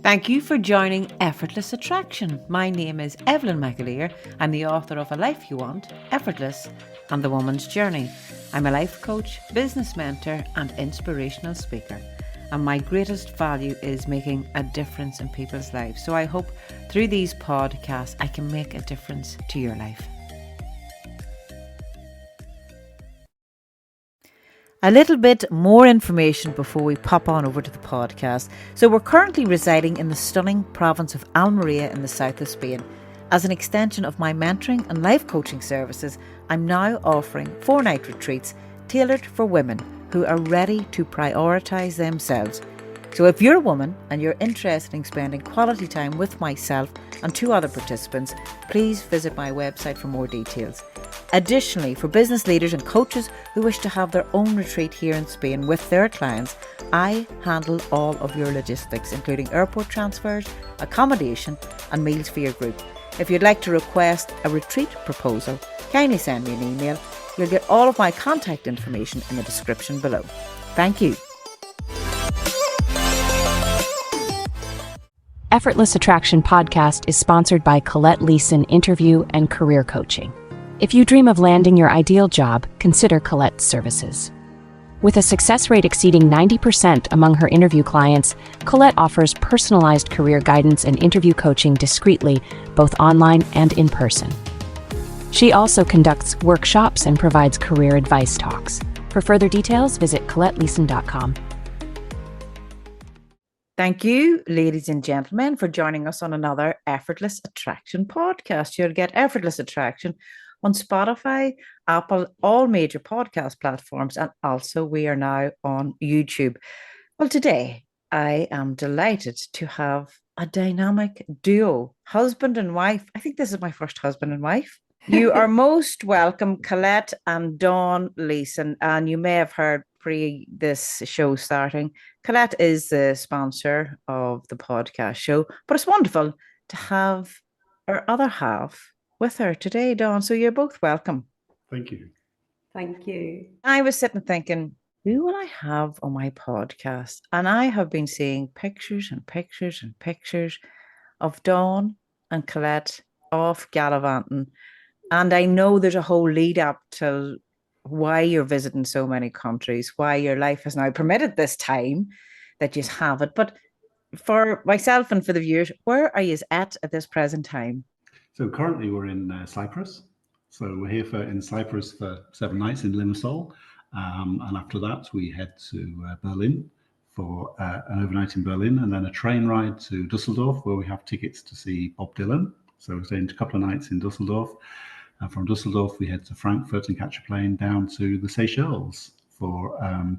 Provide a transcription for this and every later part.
Thank you for joining Effortless Attraction. My name is Evelyn McAleer. I'm the author of A Life You Want, Effortless, and The Woman's Journey. I'm a life coach, business mentor, and inspirational speaker. And my greatest value is making a difference in people's lives. So I hope through these podcasts, I can make a difference to your life. A little bit more information before we pop on over to the podcast. So we're currently residing in the stunning province of Almeria in the south of Spain. As an extension of my mentoring and life coaching services, I'm now offering 4-night retreats tailored for women who are ready to prioritise themselves. So if you're a woman and you're interested in spending quality time with myself and 2 other participants, please visit my website for more details. Additionally, for business leaders and coaches who wish to have their own retreat here in Spain with their clients, I handle all of your logistics, including airport transfers, accommodation and meals for your group. If you'd like to request a retreat proposal, kindly send me an email. You'll get all of my contact information in the description below. Thank you. Effortless Attraction podcast is sponsored by Colette Leeson Interview and Career Coaching. If you dream of landing your ideal job, consider Colette's services. With a success rate exceeding 90% among her interview clients, Colette offers personalized career guidance and interview coaching discreetly, both online and in person. She also conducts workshops and provides career advice talks. For further details, visit ColetteLeeson.com. Thank you, ladies and gentlemen, for joining us on another Effortless Attraction podcast. You'll get Effortless Attraction on Spotify, Apple, all major podcast platforms, and also we are now on YouTube. Well, today I am delighted to have a dynamic duo, husband and wife. I think this is my first husband and wife. You are most welcome, Colette and Dawn Leeson, and you may have heard pre this show starting, Colette is the sponsor of the podcast show, but it's wonderful to have our other half with her today, Dawn. So you're both welcome. Thank you. Thank you. I was sitting thinking, who will I have on my podcast? And I have been seeing pictures and pictures and pictures of Dawn and Colette off gallivanting. And I know there's a whole lead up to why you're visiting so many countries, why your life has now permitted this time that you have it. But for myself and for the viewers, where are you at this present time? So currently we're in Cyprus. So we're here in Cyprus for 7 nights in Limassol. And after that, we head to Berlin for an overnight in Berlin and then a train ride to Dusseldorf where we have tickets to see Bob Dylan. So we're staying a couple of nights in Dusseldorf. And from Dusseldorf, we head to Frankfurt and catch a plane down to the Seychelles for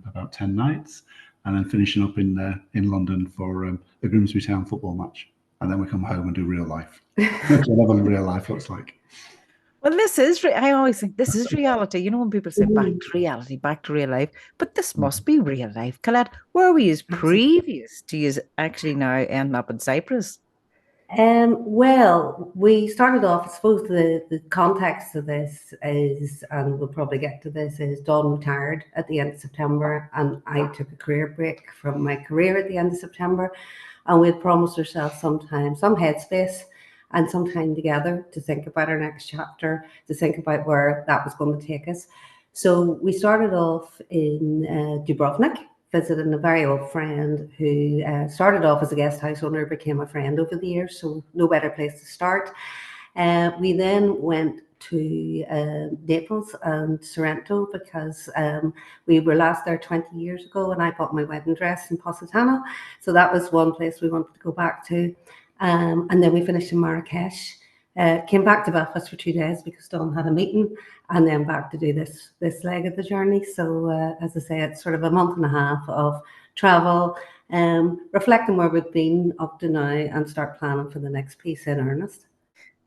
about 10 nights, and then finishing up in London for a Grimsby Town football match. And then we come home and do real life. Whatever real life looks like. Well, this is, I always think this is reality. You know, when people say back to reality, back to real life, but this must be real life. Colette, where were you previous to you actually now ending up in Cyprus? Well, we started off, I suppose the context of this is, and we'll probably get to this, is Dawn retired at the end of September and I took a career break from my career at the end of September, and we had promised ourselves some headspace and some time together to think about our next chapter, to think about where that was going to take us. So we started off in Dubrovnik, visiting a very old friend who started off as a guest house owner, became a friend over the years, so no better place to start. We then went to Naples and Sorrento because we were last there 20 years ago and I bought my wedding dress in Positano. So that was one place we wanted to go back to. And then we finished in Marrakesh. Came back to Belfast for 2 days because Dawn had a meeting, and then back to do this leg of the journey. So as I say, it's sort of a month and a half of travel, reflecting where we've been up to now and start planning for the next piece in earnest.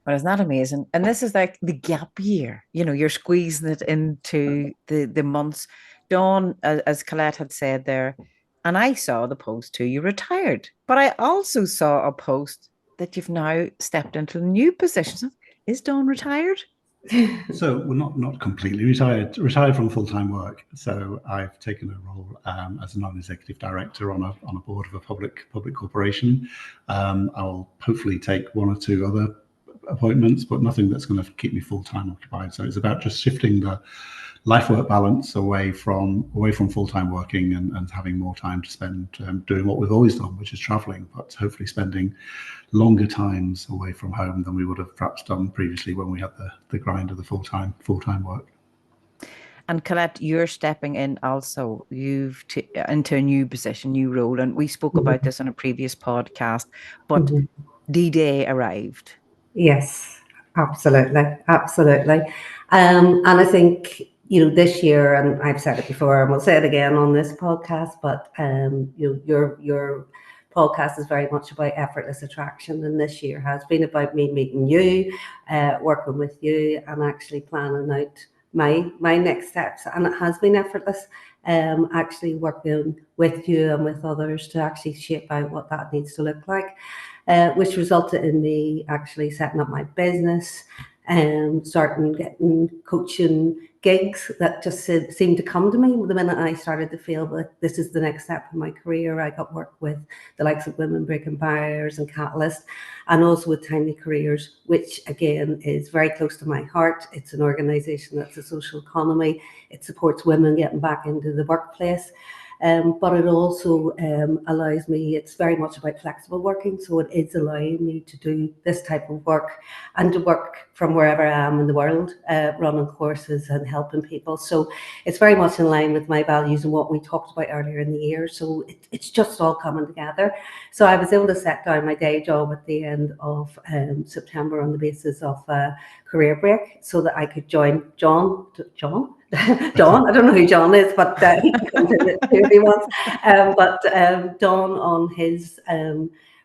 Well, isn't that amazing? And this is like the gap year. You know, you're squeezing it into the months. Dawn, as Colette had said there, and I saw the post too, you retired. But I also saw a post that you've now stepped into a new position. Is Dawn retired? So we're not completely retired from full-time work. So I've taken a role as a non-executive director on a board of a public corporation. I'll hopefully take one or two other appointments, but nothing that's going to keep me full-time occupied. So it's about just shifting the life-work balance away from full-time working and having more time to spend doing what we've always done, which is traveling, but hopefully spending longer times away from home than we would have perhaps done previously when we had the grind of the full-time work. And Colette, you're stepping in also. Into a new position, new role, and we spoke about this on a previous podcast. But D-Day arrived. Yes, absolutely, absolutely. And I think, this year, and I've said it before, and we'll say it again on this podcast, but your podcast is very much about effortless attraction, and this year has been about me meeting you, working with you, and actually planning out my next steps. And it has been effortless. Actually working with you and with others to actually shape out what that needs to look like. Which resulted in me actually setting up my business and starting getting coaching gigs that just seemed to come to me. The minute I started to feel that this is the next step in my career, I got work with the likes of Women Breaking Barriers and Catalyst, and also with Tiny Careers, which again is very close to my heart. It's an organisation that's a social economy. It supports women getting back into the workplace. But it also allows me, it's very much about flexible working, so it is allowing me to do this type of work and to work from wherever I am in the world, running courses and helping people. So it's very much in line with my values and what we talked about earlier in the year. So it's just all coming together. So I was able to set down my day job at the end of September on the basis of a career break so that I could join John, I don't know who John is, but he can come to it if he wants. But Don on his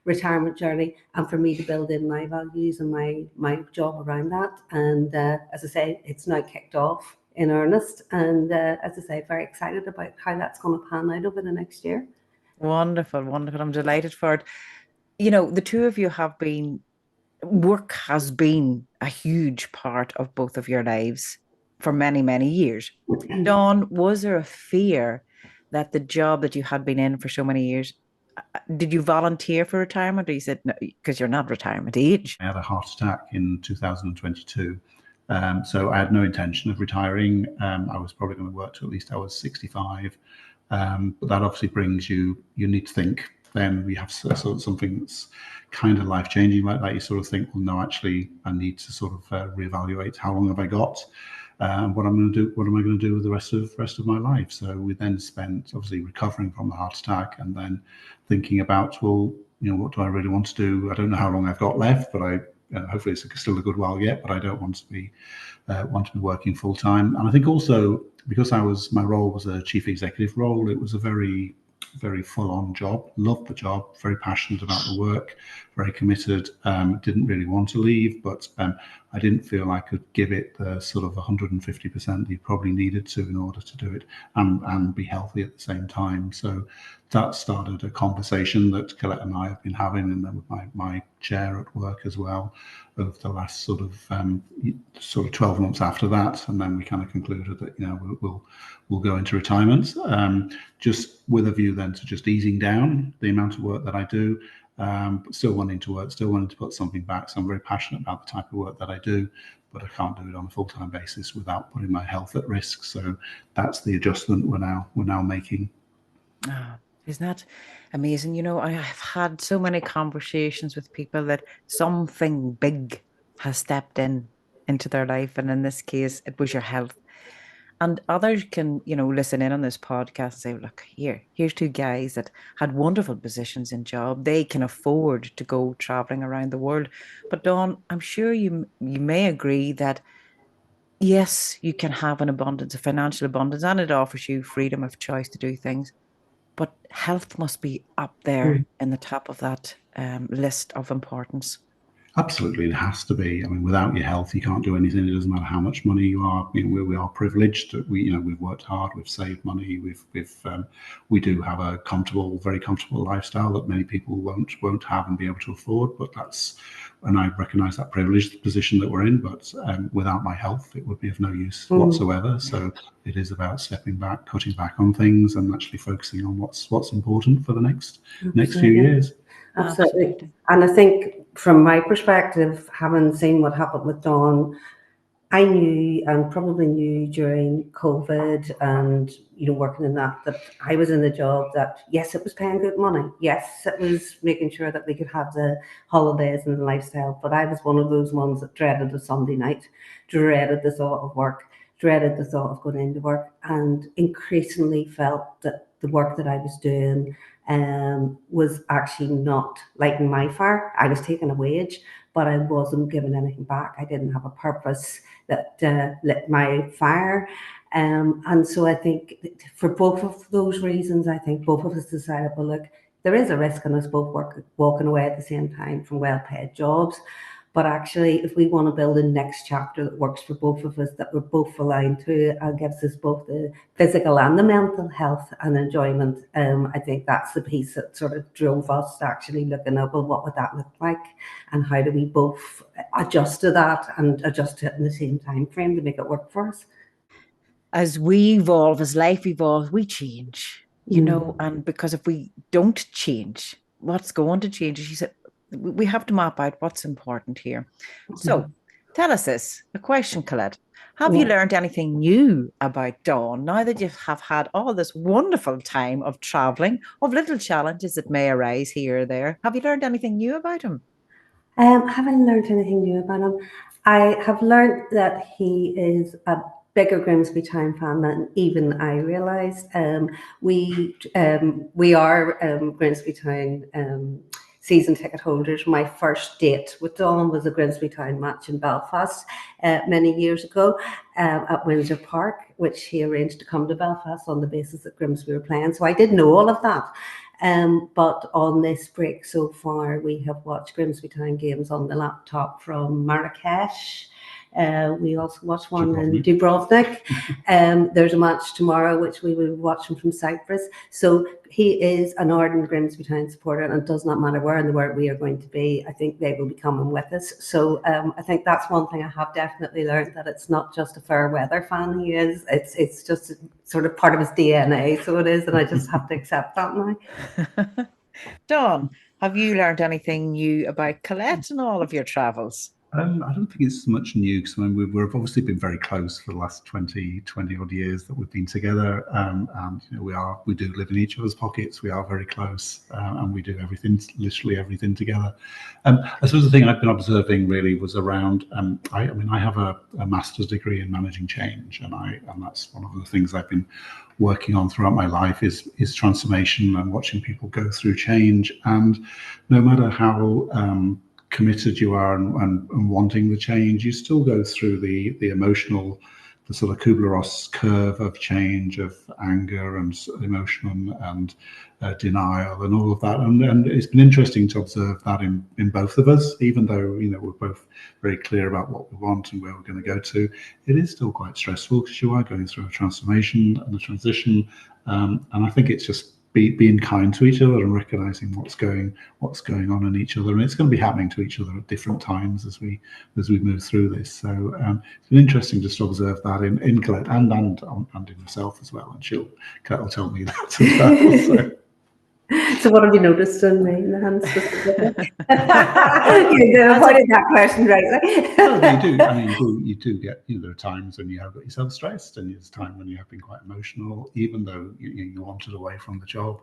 retirement journey, and for me to build in my values and my job around that. And as I say, it's now kicked off in earnest. And as I say, very excited about how that's going to pan out over the next year. Wonderful, wonderful. I'm delighted for it. The two of you work has been a huge part of both of your lives for many, many years. Dawn, was there a fear that the job that you had been in for so many years, did you volunteer for retirement, or you said no, because you're not retirement age? I had a heart attack in 2022. So I had no intention of retiring. I was probably going to work till at least I was 65. But that obviously brings you need to think. Then we have something that's kind of life-changing like that. You sort of think, well, no, actually, I need to sort of reevaluate how long have I got, what I'm going to do, what am I going to do with the rest of my life. So we then spent obviously recovering from the heart attack and then thinking about, well, what do I really want to do? I don't know how long I've got left, but hopefully it's still a good while yet, but I don't want to be working full time. And I think also because my role was a chief executive role, it was a very, very full on job. Loved the job, very passionate about the work, very committed. Didn't really want to leave, but I didn't feel I could give it the sort of 150% that you probably needed to in order to do it and be healthy at the same time. So that started a conversation that Colette and I have been having, and then with my chair at work as well, over the last sort of 12 months after that, and then we kind of concluded that we'll go into retirement, just with a view then to just easing down the amount of work that I do, but still wanting to work, still wanting to put something back. So I'm very passionate about the type of work that I do, but I can't do it on a full-time basis without putting my health at risk. So that's the adjustment we're now making. Oh, isn't that amazing? I have had so many conversations with people that something big has stepped into their life, and in this case, it was your health. And others can, listen in on this podcast and say, look, here's two guys that had wonderful positions in job. They can afford to go traveling around the world. But Dawn, I'm sure you may agree that yes, you can have an abundance of financial abundance, and it offers you freedom of choice to do things. But health must be up there in the top of that list of importance. Absolutely, it has to be. I mean, without your health, you can't do anything. It doesn't matter how much money you are. You know, we are privileged. We've worked hard. We've saved money. We do have a comfortable, very comfortable lifestyle that many people won't have and be able to afford. But and I recognise that privileged position that we're in. But without my health, it would be of no use whatsoever. So it is about stepping back, cutting back on things, and actually focusing on what's important for the next few years. Absolutely. And I think from my perspective, having seen what happened with Dawn, I knew and probably knew during COVID and, working in that I was in a job that, yes, it was paying good money. Yes, it was making sure that we could have the holidays and the lifestyle. But I was one of those ones that dreaded the Sunday night, dreaded the thought of work, dreaded the thought of going into work, and increasingly felt that the work that I was doing was actually not lighting my fire. I was taking a wage, but I wasn't giving anything back. I didn't have a purpose that lit my fire. And so I think for both of those reasons, I think both of us decided, well, look, there is a risk in us both walking away at the same time from well-paid jobs. But actually, if we want to build a next chapter that works for both of us, that we're both aligned to, and gives us both the physical and the mental health and enjoyment, I think that's the piece that sort of drove us to actually looking at, well, what would that look like? And how do we both adjust to that and adjust to it in the same time frame to make it work for us? As we evolve, as life evolves, we change, and because if we don't change, what's going to change? She said, we have to map out what's important here. So tell us this, a question, Colette. Have you learned anything new about Dawn now that you have had all this wonderful time of traveling, of little challenges that may arise here or there? Have you learned anything new about him? Have I learned anything new about him? I have learned that he is a bigger Grimsby Town fan than even I realised. We are Grimsby Town season ticket holders. My first date with Dawn was a Grimsby Town match in Belfast many years ago at Windsor Park, which he arranged to come to Belfast on the basis that Grimsby were playing. So I did know all of that. But on this break so far, we have watched Grimsby Town games on the laptop from Marrakesh. We also watched one in Dubrovnik. There's a match tomorrow, which we will be watching from Cyprus. So he is an ardent Grimsby Town supporter, and it does not matter where in the world we are going to be. I think they will be coming with us. So I think that's one thing I have definitely learned, that it's not just a fair weather fan he is. It's just sort of part of his DNA. So it is, and I just have to accept that now. Dawn, have you learned anything new about Colette and all of your travels? I don't think it's much new, because we've obviously been very close for the last 20 odd years that we've been together, and we do live in each other's pockets. We are very close, and we do literally everything together. I suppose the thing I've been observing really was around. I have a master's degree in managing change, and that's one of the things I've been working on throughout my life is transformation and watching people go through change. And no matter how committed you are and wanting the change, you still go through the emotional, the sort of Kubler-Ross curve of change, of anger and emotion and denial and all of that. And it's been interesting to observe that in both of us, even though we're both very clear about what we want and where we're going to go to. It is still quite stressful, because you are going through a transformation and a transition. And I think it's just being kind to each other and recognizing what's going on in each other, and it's going to be happening to each other at different times as we move through this. So it's been interesting just to observe that in Colette and in herself as well, and Colette will tell me that as well. So what have you noticed in me, Nan, specifically? You avoided that question, right? No, you do. I mean, you do get, there are times when you have got yourself stressed, and there's time when you have been quite emotional, even though you wanted away from the job.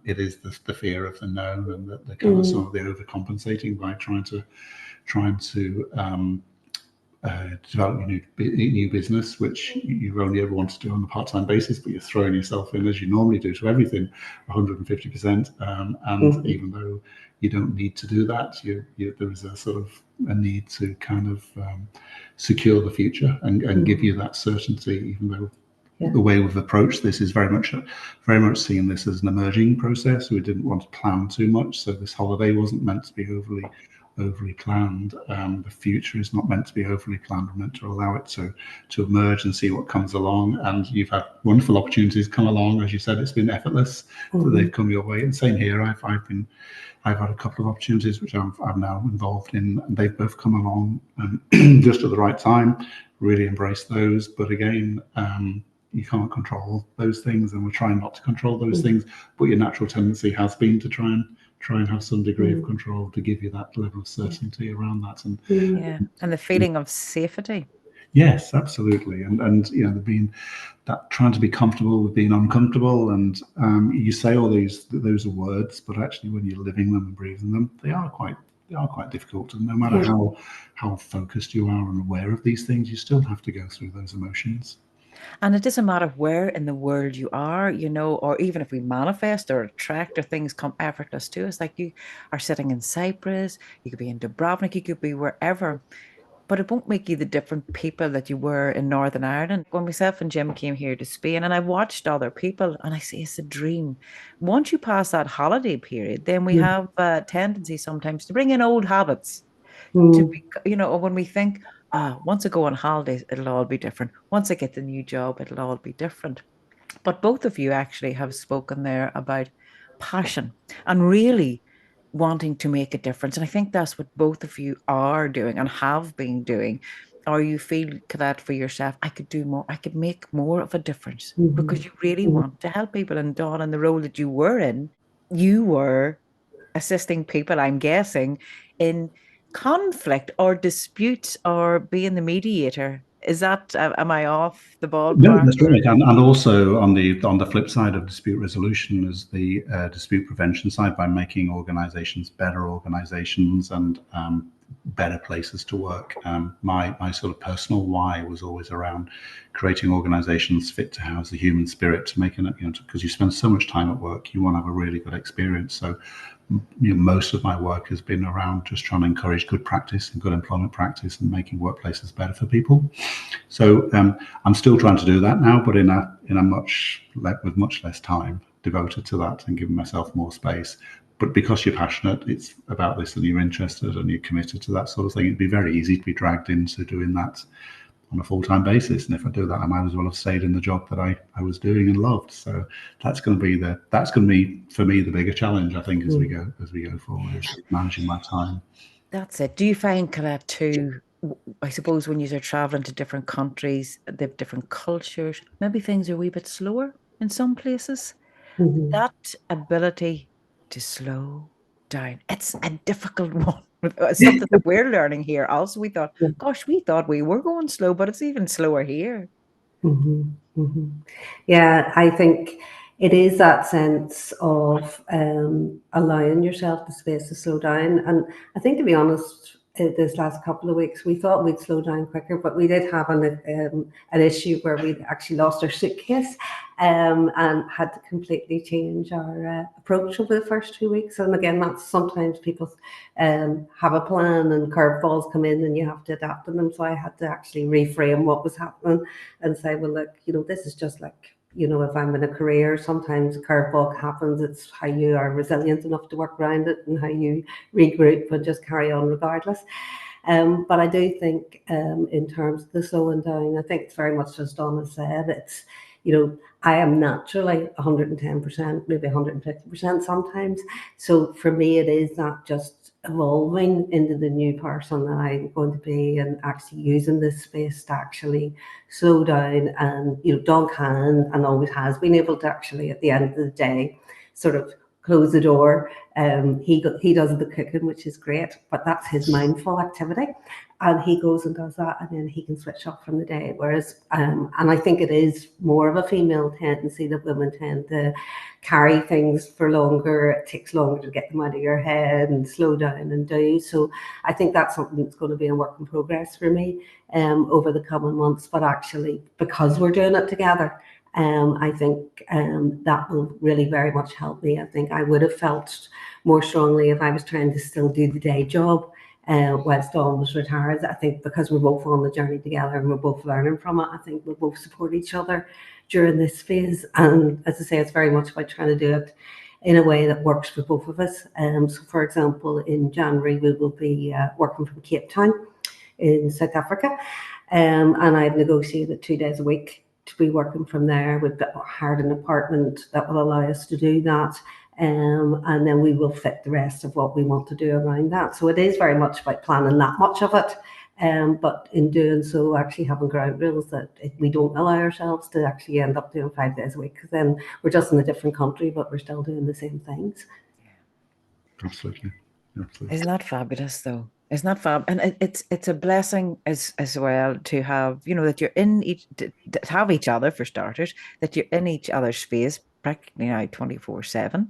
It is the fear of the known, and the kind of some of the overcompensating by trying to develop a new business, which you only ever want to do on a part-time basis, but you're throwing yourself in, as you normally do to everything, 150%. And even though you don't need to do that, there is a sort of a need to kind of secure the future and give you that certainty, even though the way we've approached this is very much seeing this as an emerging process. We didn't want to plan too much, so this holiday wasn't meant to be overly planned. The future is not meant to be overly planned. We're meant to allow it to emerge and see what comes along. And you've had wonderful opportunities come along. As you said, it's been effortless that they've come your way. And same here. I've had a couple of opportunities which I'm now involved in, and they've both come along just at the right time. Really embrace those. But again, you can't control those things, and we're trying not to control those things. But your natural tendency has been to try and have some degree of control to give you that level of certainty around that. And and the feeling of safety. yes, absolutely. And you know, there been that trying to be comfortable with being uncomfortable, and you say all those are words, but actually when you're living them and breathing them, they are quite difficult. And no matter how focused you are and aware of these things, you still have to go through those emotions. And it doesn't matter where in the world you are, you know, or even if we manifest or attract or things come effortless to us, like you are sitting in Cyprus, you could be in Dubrovnik, you could be wherever, but it won't make you the different people that you were in Northern Ireland. When myself and Jim came here to Spain, and I watched other people, and I say it's a dream. Once you pass that holiday period, then we have a tendency sometimes to bring in old habits to be, you know, when we think, once I go on holidays, it'll all be different. Once I get the new job, it'll all be different. But both of you actually have spoken there about passion and really wanting to make a difference. And I think that's what both of you are doing and have been doing. Or you feel that for yourself, I could do more, I could make more of a difference because you really want to help people. And Dawn, in the role that you were in, you were assisting people, I'm guessing, in conflict or disputes or being the mediator. Is that, am I off the No, ballpark? that's right. And also on the flip side of dispute resolution is the dispute prevention side, by making organizations better organizations and better places to work. My sort of personal why was always around creating organizations fit to house the human spirit, to making it, you know, because you spend so much time at work, you want to have a really good experience. So, you know, most of my work has been around just trying to encourage good practice and good employment practice and making workplaces better for people. So I'm still trying to do that now, but in a with much less time devoted to that and giving myself more space. But because you're passionate, it's about this, and you're interested and you're committed to that sort of thing, it'd be very easy to be dragged into doing that on a full-time basis. And if I do that, I might as well have stayed in the job that I was doing and loved. So that's going to be for me the bigger challenge, I think, as we go forward, is managing my time. That's it. Do you find, Colette, too, I suppose when you're traveling to different countries, they have different cultures, maybe things are a wee bit slower in some places? That ability to slow down, it's a difficult one. It's something that we're learning here. Also, we thought, gosh, we thought we were going slow, but it's even slower here. Yeah, I think it is that sense of allowing yourself the space to slow down. And I think, to be honest, this last couple of weeks, we thought we'd slow down quicker, but we did have an issue where we'd actually lost our suitcase and had to completely change our approach over the first 2 weeks. And again, that's sometimes people have a plan and curveballs come in and you have to adapt to them. So I had to actually reframe what was happening and say, well, look, you know, this is just like, you know, if I'm in a career, sometimes a curveball happens. It's how you are resilient enough to work around it and how you regroup and just carry on regardless. But I do think in terms of the slowing down, I think it's very much as Donna said, it's, you know, I am naturally 110%, maybe 150% sometimes. So for me, it is that just evolving into the new person that I'm going to be and actually using this space to actually slow down. And, you know, Don can and always has been able to actually, at the end of the day, sort of close the door. He does the cooking, which is great, but that's his mindful activity. And he goes and does that, and then he can switch off from the day. Whereas, and I think it is more of a female tendency that women tend to carry things for longer. It takes longer to get them out of your head and slow down and do. So I think that's something that's going to be a work in progress for me over the coming months. But actually, because we're doing it together, I think that will really very much help me. I think I would have felt more strongly if I was trying to still do the day job whilst Dawn was retired. I think because we're both on the journey together and we're both learning from it, I think we'll both support each other during this phase. And as I say, it's very much about trying to do it in a way that works for both of us. So, for example, in January, we will be working from Cape Town in South Africa, and I've negotiated 2 days a week to be working from there. We've hired an apartment that will allow us to do that. And then we will fit the rest of what we want to do around that. So it is very much about planning that much of it. But in doing so, actually having ground rules that we don't allow ourselves to actually end up doing 5 days a week, because then we're just in a different country, but we're still doing the same things. Absolutely. Isn't that fabulous, though? Isn't that fab? And it's a blessing as well to have, that you're in to have each other, for starters, that you're in each other's space practically now 24/7.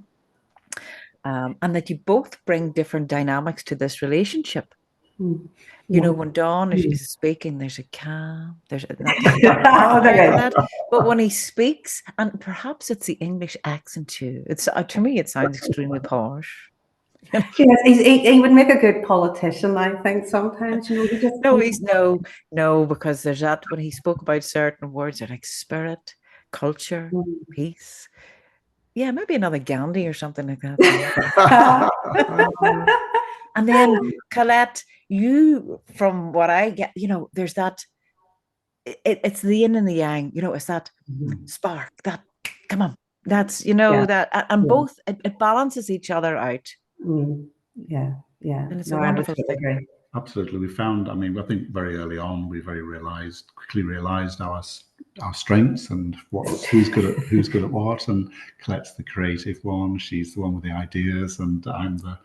And that you both bring different dynamics to this relationship. When Dawn is speaking, there's a calm, there's not that, but when he speaks, and perhaps it's the English accent too. To me, it sounds extremely posh. Yes, he would make a good politician, I think. Sometimes, he's no, because there's that when he spoke about certain words, they're like spirit, culture, peace. Yeah, maybe another Gandhi or something like that. And then Colette, you, from what I get, there's that. It's the yin and the yang. It's that spark. That come on. That's that, and both it balances each other out. Yeah, and it's a wonderful thing. Absolutely, we found. I mean, I think very early on, we quickly realised our strengths and who's good at what. And Colette's the creative one; she's the one with the ideas, and I'm the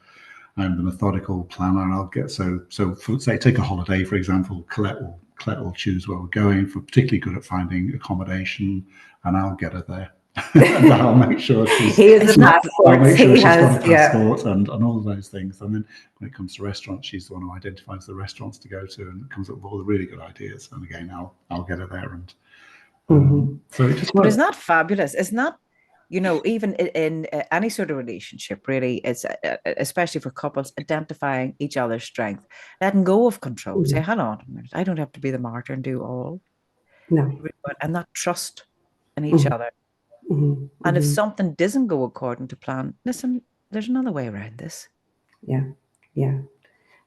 methodical planner. And I'll get so for, say, take a holiday, for example. Colette will choose where we're going. If we're particularly good at finding accommodation, and I'll get her there. And I'll make sure she's got a passport and all of those things. And then when it comes to restaurants, she's the one who identifies the restaurants to go to and comes up with all the really good ideas. And again, I'll get her there. And so it just works. But isn't that fabulous? Isn't that, even in any sort of relationship, really, it's especially for couples, identifying each other's strength, letting go of control. Say, hold on a minute, I don't have to be the martyr and do all. No. And that trust in each other. And if something doesn't go according to plan, listen, there's another way around this. Yeah.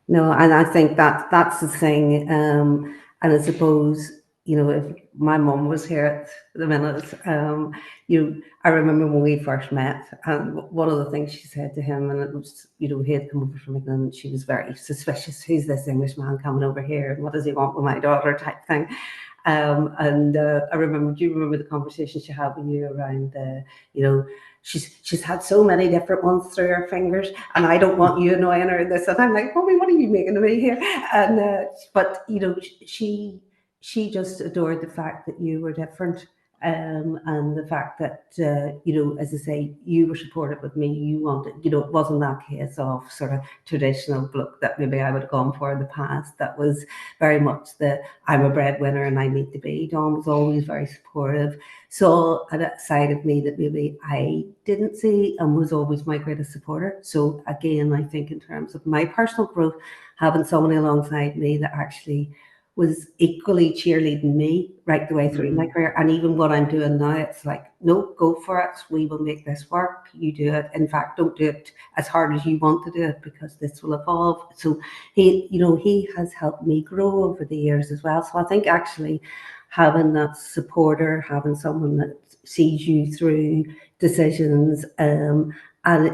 No, and I think that's the thing. And I suppose, if my mum was here at the minute, I remember when we first met, and one of the things she said to him, and it was, he had come over from England, and she was very suspicious. Who's this English man coming over here? And what does he want with my daughter, type thing. I remember, do you remember the conversation she had with you around, she's had so many different ones through her fingers, and I don't want you annoying her this. And I'm like, Mommy, what are you making of me here? And but she just adored the fact that you were different. And the fact that, as I say, you were supportive with me, you wanted, it wasn't that case of sort of traditional look that maybe I would have gone for in the past. That was very much I'm a breadwinner and I need to be. Dawn was always very supportive. So that side of me that maybe I didn't see and was always my greatest supporter. So again, I think in terms of my personal growth, having somebody alongside me that actually was equally cheerleading me right the way through my career. And even what I'm doing now, it's like, no, go for it. We will make this work. You do it. In fact, don't do it as hard as you want to do it, because this will evolve. So he has helped me grow over the years as well. So I think actually having that supporter, having someone that sees you through decisions and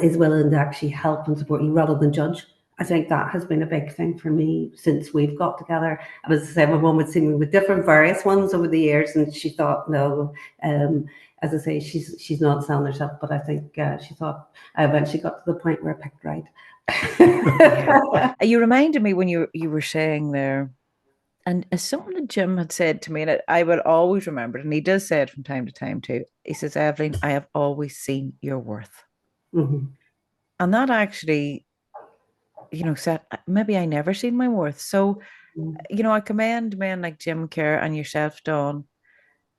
is willing to actually help and support you rather than judge. I think that has been a big thing for me since we've got together. And as I said, my mum would see me with different various ones over the years, and she thought, no, as I say, she's not selling herself, but I think she thought I eventually got to the point where I picked right. You reminded me when you were saying there, and as something that Jim had said to me, and I will always remember it, and he does say it from time to time too. He says, Evelyn, I have always seen your worth. And that actually, said, maybe I never seen my worth. So, I commend men like Jim Kerr and yourself, Dawn,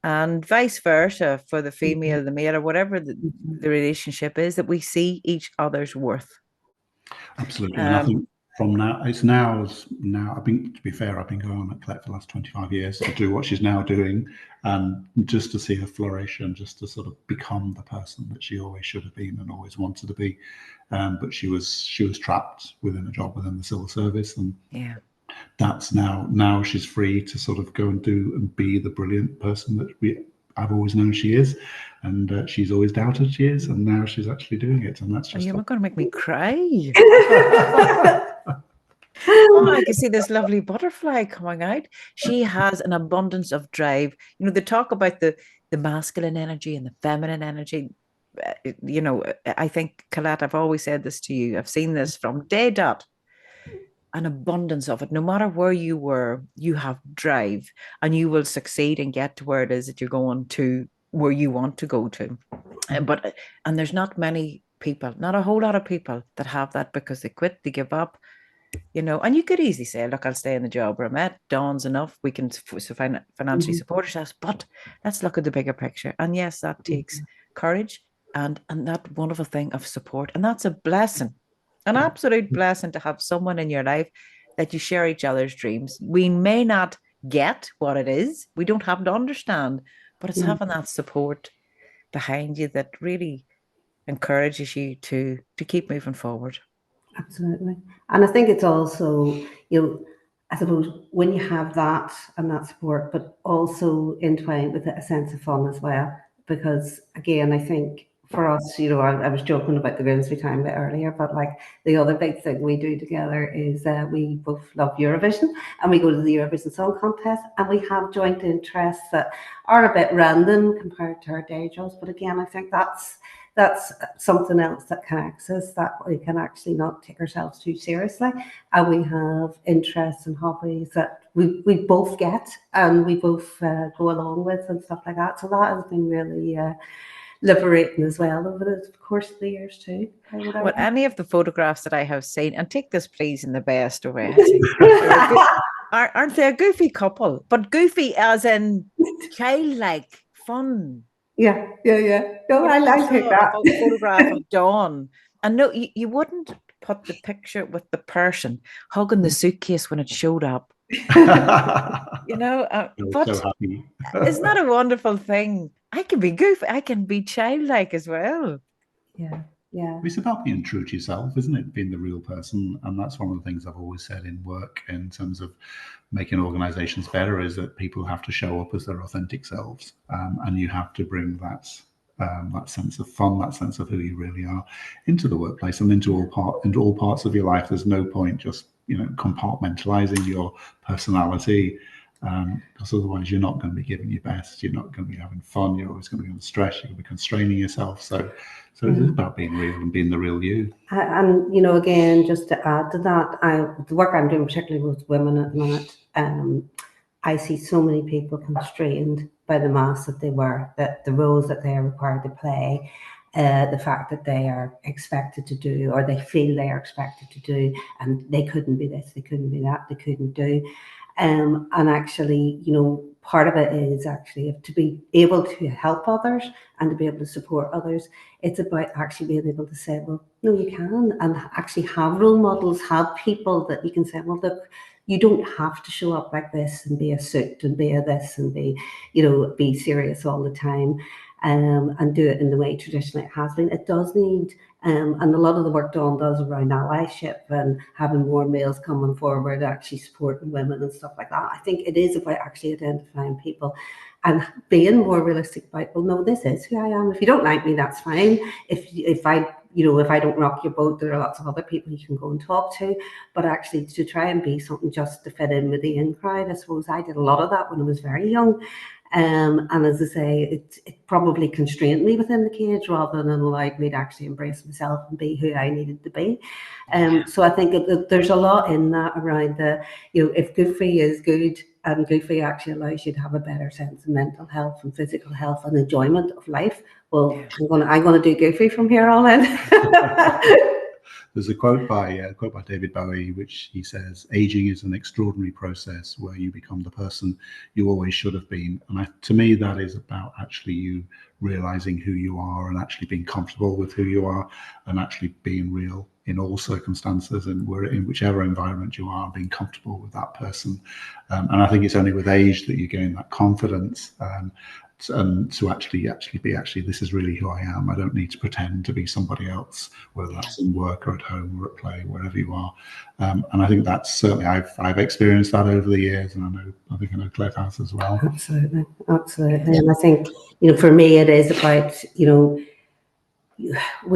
and vice versa for the female, the male, or whatever the relationship is, that we see each other's worth. Absolutely. And I think from now, it's now. I've been, to be fair, I've been going on at Colette for the last 25 years to do what she's now doing, and just to see her flourish and just to sort of become the person that she always should have been and always wanted to be. But she was trapped within a job within the civil service, and Yeah. that's now she's free to sort of go and do and be the brilliant person that I've always known she is, and she's always doubted she is, and now she's actually doing it, and that's just. You're not going to make me cry. Oh, I can see this lovely butterfly coming out. She has an abundance of drive. You know, they talk about the masculine energy and the feminine energy. You know, I think, Colette, I've always said this to you. I've seen this from day dot. An abundance of it. No matter where you were, you have drive, and you will succeed and get to where it is that you're going to, where you want to go to. And there's not many people, not a whole lot of people that have that, because they quit, they give up. You know, and you could easily say, look, I'll stay in the job where I'm at. Dawn's enough. We can financially support ourselves. But let's look at the bigger picture. And yes, that takes courage and that wonderful thing of support. And that's a blessing, an absolute blessing, to have someone in your life that you share each other's dreams. We may not get what it is. We don't have to understand, but it's having that support behind you that really encourages you to keep moving forward. Absolutely. And I think it's also, I suppose when you have that and that support, but also entwined with a sense of fun as well. Because again, I think for us, I was joking about the Grimsby time a bit earlier, but like the other big thing we do together is we both love Eurovision, and we go to the Eurovision Song Contest, and we have joint interests that are a bit random compared to our day jobs. But again, I think that's something else that connects us, that we can actually not take ourselves too seriously, and we have interests and hobbies that we both get and we both go along with and stuff like that. So that has been really liberating as well over the course of the years too. Well, any of the photographs that I have seen, and take this please in the best way, aren't they a goofy couple? But goofy as in childlike, fun. Yeah. No, I like that. A photograph of Dawn, and no, you wouldn't put the picture with the person hugging the suitcase when it showed up. But so happy. Isn't that a wonderful thing? I can be goofy, I can be childlike as well. Yeah. It's about being true to yourself, isn't it? Being the real person. And that's one of the things I've always said in work in terms of making organizations better, is that people have to show up as their authentic selves. And you have to bring that sense of fun, that sense of who you really are into the workplace and into all parts of your life. There's no point just, compartmentalizing your personality, because otherwise you're not going to be giving your best. You're not going to be having fun. You're always going to be under stress. You're going to be constraining yourself. So it is about being real and being the real you. And again, just to add to that, the work I'm doing, particularly with women at the minute, I see so many people constrained by the mask that they wear, that the roles that they are required to play, the fact that they are expected to do, or they feel they are expected to do, and they couldn't be this, they couldn't be that, they couldn't do. And actually, part of it is actually to be able to help others and to be able to support others. It's about actually being able to say, well, no, you can, and actually have role models, have people that you can say, well, look, you don't have to show up like this and be a suit and be a this and be serious all the time, and do it in the way traditionally it has been. It does need, and a lot of the work Dawn does around allyship and having more males coming forward, actually supporting women and stuff like that. I think it is about actually identifying people and being more realistic about, well, no, this is who I am. If you don't like me, that's fine. If I don't rock your boat, there are lots of other people you can go and talk to. But actually, to try and be something just to fit in with the in crowd, I suppose I did a lot of that when I was very young. And as I say, it probably constrained me within the cage rather than allowed me to actually embrace myself and be who I needed to be. So I think there's a lot in that around if goofy is good, and goofy actually allows you to have a better sense of mental health and physical health and enjoyment of life. Well, I'm gonna do goofy from here on in. There's a quote by David Bowie, which he says, "Aging is an extraordinary process where you become the person you always should have been." And to me, that is about actually you realizing who you are and actually being comfortable with who you are and actually being real in all circumstances and in whichever environment you are, being comfortable with that person. And I think it's only with age that you gain that confidence. To actually be this is really who I am. I don't need to pretend to be somebody else, whether that's in work or at home or at play, wherever you are. And I think that's certainly I've experienced that over the years, and I think Colette has as well. Absolutely. And I think, for me, it is about,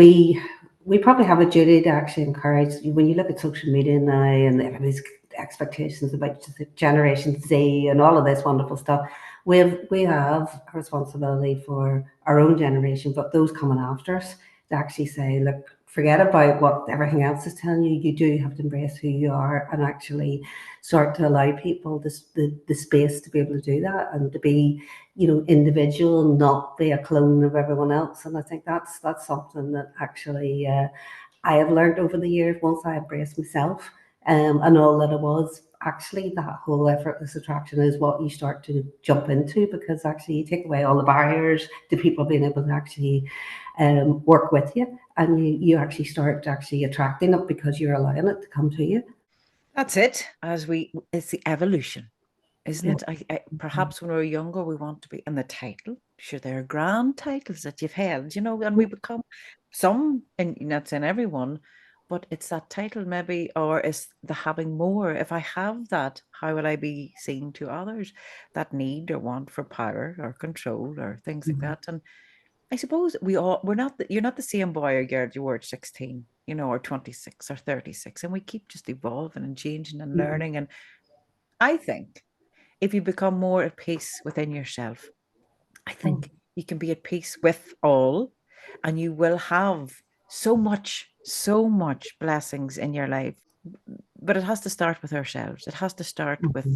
we probably have a duty to actually encourage. When you look at social media now and everybody's expectations about Generation Z and all of this wonderful stuff, we have a responsibility for our own generation, but those coming after us, to actually say, look, forget about what everything else is telling you. You do have to embrace who you are and actually start to allow people the space to be able to do that and to be, individual and not be a clone of everyone else. And I think that's something that actually I have learned over the years once I embraced myself and all that I was. Actually, that whole effortless attraction is what you start to jump into, because actually you take away all the barriers to people being able to actually work with you, and you actually start actually attracting it because you're allowing it to come to you. That's it. It's the evolution, isn't it? Perhaps when we were younger, we want to be in the title. Sure, there are grand titles that you've held, and we become some, and not saying everyone, but it's that title maybe, or it's the having more. If I have that, how will I be seen to others? That need or want for power or control or things like that. And I suppose you're not the same boy or girl you were at 16, or 26 or 36. And we keep just evolving and changing and learning. And I think if you become more at peace within yourself, I think you can be at peace with all, and you will have so much blessings in your life. But it has to start with ourselves. It has to start with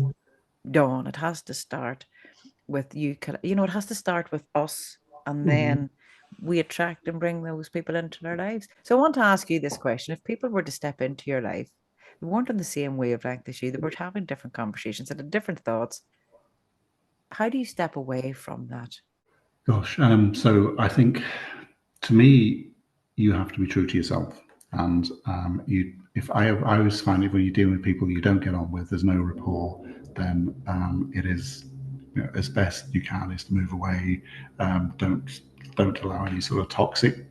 Dawn. It has to start with you. It has to start with us, and then we attract and bring those people into our lives. So I want to ask you this question. If people were to step into your life, they weren't on the same wavelength as you, they were having different conversations and had different thoughts, how do you step away from that? Gosh, so I think, to me, you have to be true to yourself, and I always find it when you're dealing with people you don't get on with, there's no rapport, then it is, as best you can, is to move away. Don't allow any sort of toxic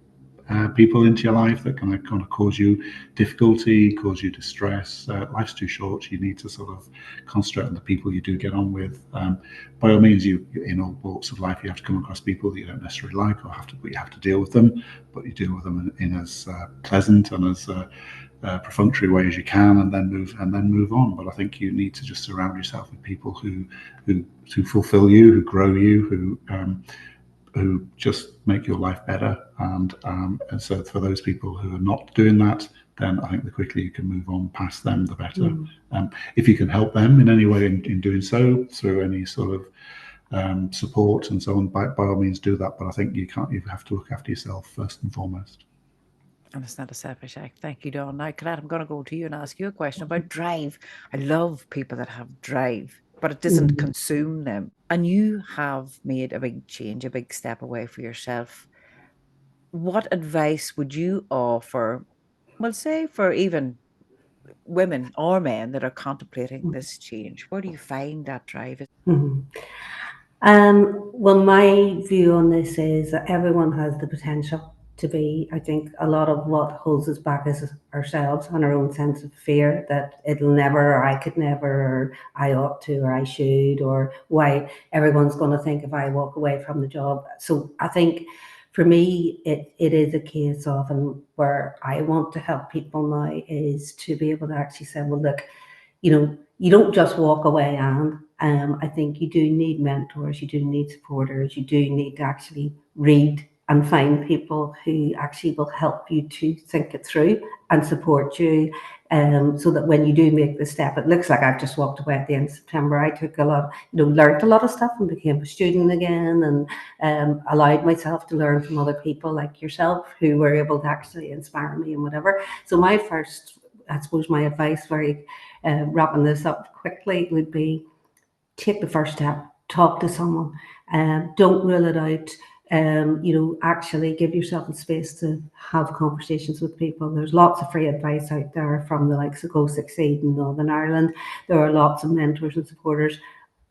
people into your life that can kind of cause you difficulty, cause you distress. Life's too short. You need to sort of concentrate on the people you do get on with. By all means, you in all walks of life, you have to come across people that you don't necessarily like, or you have to deal with them, but you deal with them in as pleasant and as perfunctory way as you can, and then move on. But I think you need to just surround yourself with people who fulfill you, who grow you, who just make your life better. And so for those people who are not doing that, then I think the quicker you can move on past them, the better. If you can help them in any way in doing so, through any sort of support and so on, by all means do that. But I think you have to look after yourself first and foremost. And it's not a selfish act. Thank you, Dawn. Now, Colette, I'm going to go to you and ask you a question about drive. I love people that have drive, but it doesn't consume them. And you have made a big change, a big step away for yourself. What advice would you offer, well, say for even women or men that are contemplating this change? Where do you find that drive? Well, my view on this is that everyone has the potential to be. I think a lot of what holds us back is ourselves and our own sense of fear that it'll never, or I could never, or I ought to, or I should, or why everyone's going to think if I walk away from the job. So I think for me, it is a case of, and where I want to help people now is to be able to actually say, well, look, you don't just walk away, and I think you do need mentors, you do need supporters, you do need to actually read and find people who actually will help you to think it through and support you. So that when you do make the step, it looks like I've just walked away at the end of September. I took a lot, learned a lot of stuff and became a student again, and allowed myself to learn from other people like yourself who were able to actually inspire me and whatever. So my first, I suppose my advice, very wrapping this up quickly, would be take the first step, talk to someone, don't rule it out. Actually give yourself the space to have conversations with people. There's lots of free advice out there from the likes of Go Succeed in Northern Ireland. There are lots of mentors and supporters,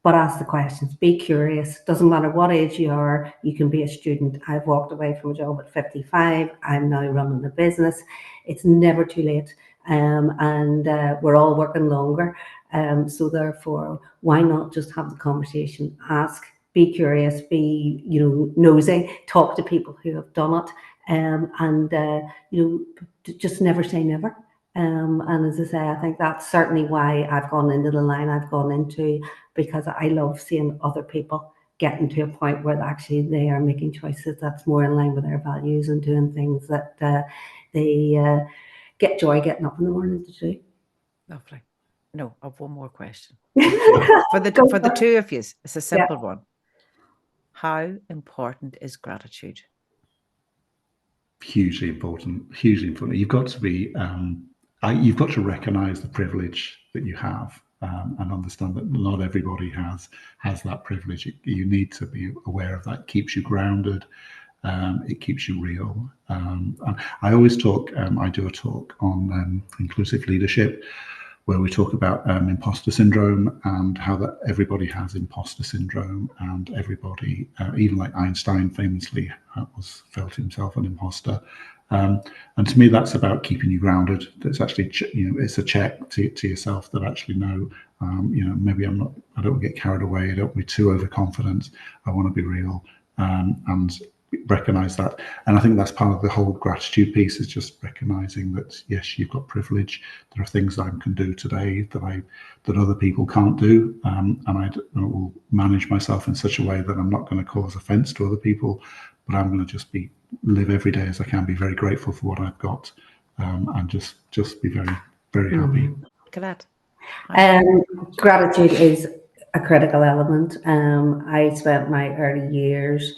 but ask the questions, be curious. Doesn't matter what age you are, you can be a student. I've walked away from a job at 55. I'm now running a business. It's never too late. And we're all working longer. So therefore, why not just have the conversation, ask, be curious, be nosy, talk to people who have done it, and just never say never. And as I say, I think that's certainly why I've gone into the line I've gone into, because I love seeing other people getting to a point where actually they are making choices that's more in line with their values and doing things that they get joy getting up in the morning to do. Lovely. No, I've one more question. For the two of you, it's a simple one. How important is gratitude? Hugely important. Hugely important. You've got to be. You've got to recognise the privilege that you have, and understand that not everybody has that privilege. You need to be aware of that. It keeps you grounded. It keeps you real. And I always talk. I do a talk on inclusive leadership, where we talk about imposter syndrome and how that everybody has imposter syndrome, and everybody, even like Einstein famously felt himself an imposter. And to me, that's about keeping you grounded. It's actually, it's a check to yourself that actually maybe I don't get carried away. I don't be too overconfident. I want to be real, and recognize that. And I think that's part of the whole gratitude piece, is just recognizing that yes, you've got privilege. There are things that I can do today that other people can't do, and I will manage myself in such a way that I'm not going to cause offense to other people, but I'm going to just live every day as I can, be very grateful for what I've got, and just be very, very happy. Colette? Gratitude is a critical element. I spent my early years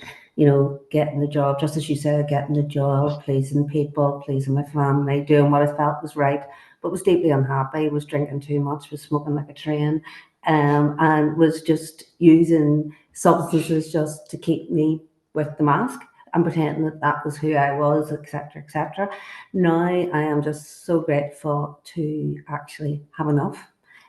getting the job, just as you said, getting the job, pleasing people, pleasing my family, doing what I felt was right, but was deeply unhappy, was drinking too much, was smoking like a train, and was just using substances just to keep me with the mask and pretending that was who I was, etc., etc. Now I am just so grateful to actually have enough,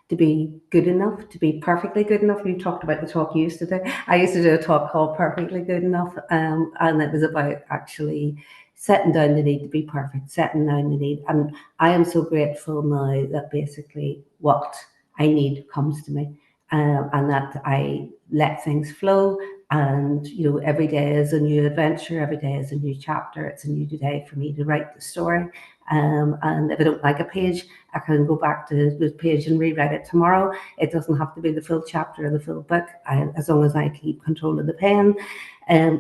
to be good enough, to be perfectly good enough. You talked about the talk you used to do. I used to do a talk called Perfectly Good Enough, and it was about actually setting down the need to be perfect, setting down the need. And I am so grateful now that basically what I need comes to me, and that I let things flow. And every day is a new adventure, every day is a new chapter, it's a new day for me to write the story. And if I don't like a page, I can go back to the page and rewrite it tomorrow. It doesn't have to be the full chapter or the full book, as long as I keep control of the pen.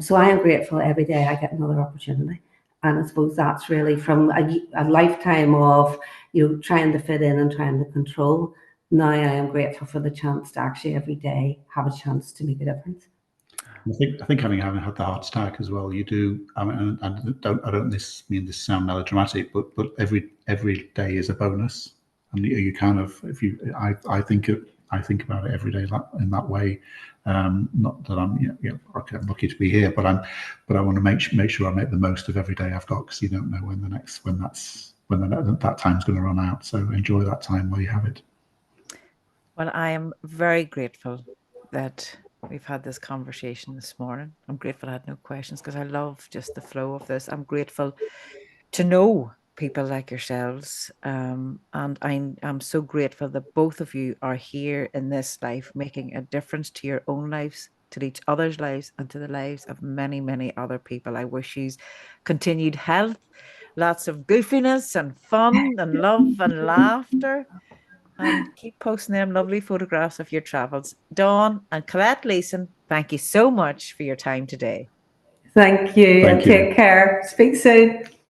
So I am grateful every day I get another opportunity. And I suppose that's really from a lifetime of trying to fit in and trying to control. Now I am grateful for the chance to actually every day have a chance to make a difference. I think having had the heart attack as well, you do. I mean, I don't mean this sound melodramatic, but every day is a bonus, and you kind of, I think about it every day in that way. Not that I'm okay, I'm lucky to be here, but I want to make sure I make the most of every day I've got, because you don't know when that time's going to run out. So enjoy that time while you have it. Well, I am very grateful that we've had this conversation this morning. I'm grateful I had no questions, because I love just the flow of this. I'm grateful to know people like yourselves, and I'm so grateful that both of you are here in this life, making a difference to your own lives, to each other's lives, and to the lives of many, many other people. I wish you continued health, lots of goofiness and fun and love and laughter. And keep posting them lovely photographs of your travels. Dawn and Colette Leeson, thank you so much for your time today. Thank you. Thank you. Take care. Speak soon.